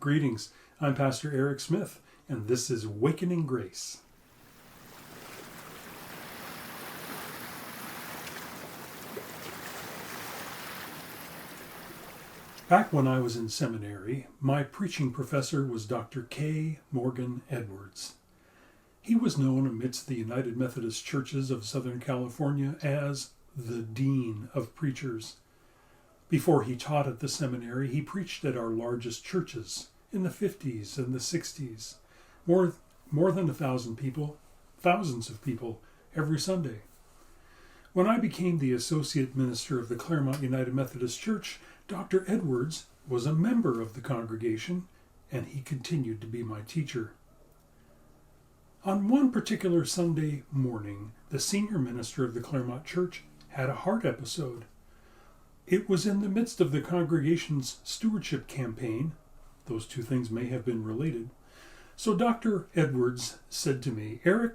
Greetings. I'm Pastor Eric Smith, and this is Wakening Grace. Back when I was in seminary, my preaching professor was Dr. K. Morgan Edwards. He was known amidst the United Methodist Churches of Southern California as the Dean of Preachers. Before he taught at the seminary, he preached at our largest churches in the 50s and the 60s. More than 1,000 people, thousands of people, every Sunday. When I became the associate minister of the Claremont United Methodist Church, Dr. Edwards was a member of the congregation, and he continued to be my teacher. On one particular Sunday morning, the senior minister of the Claremont Church had a heart episode. It was in the midst of the congregation's stewardship campaign. Those two things may have been related. So Dr. Edwards said to me, "Eric,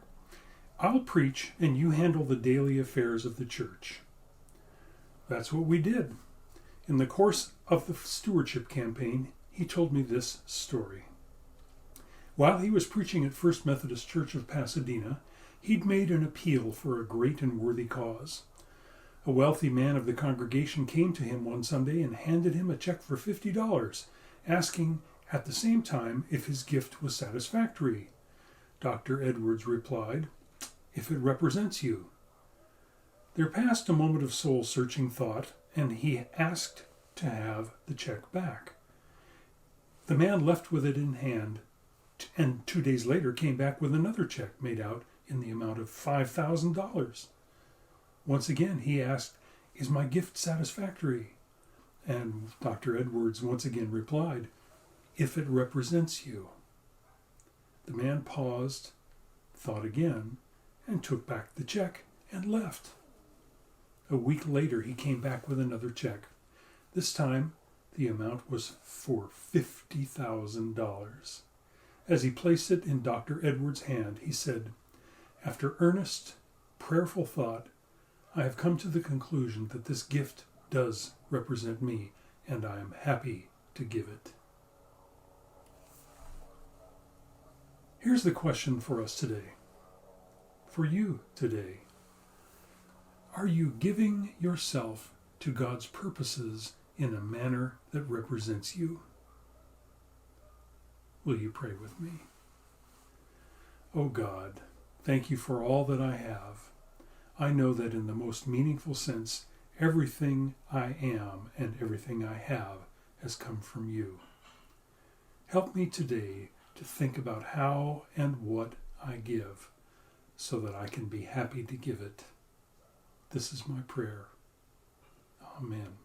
I'll preach and you handle the daily affairs of the church." That's what we did. In the course of the stewardship campaign, he told me this story. While he was preaching at First Methodist Church of Pasadena, he'd made an appeal for a great and worthy cause. A wealthy man of the congregation came to him one Sunday and handed him a check for $50, asking at the same time if his gift was satisfactory. Dr. Edwards replied, "If it represents you." There passed a moment of soul-searching thought, and he asked to have the check back. The man left with it in hand, and 2 days later came back with another check made out in the amount of $5,000. Once again he asked, "Is my gift satisfactory?" And Dr. Edwards once again replied, "If it represents you." The man paused, thought again, and took back the check and left. A week later he came back with another check. This time the amount was for $50,000. As he placed it in Dr. Edwards' hand, he said, "After earnest, prayerful thought, I have come to the conclusion that this gift does represent me, and I am happy to give it." Here's the question for us today. For you today. Are you giving yourself to God's purposes in a manner that represents you? Will you pray with me? Oh God, thank you for all that I have. I know that in the most meaningful sense, everything I am and everything I have has come from you. Help me today to think about how and what I give, so that I can be happy to give it. This is my prayer. Amen.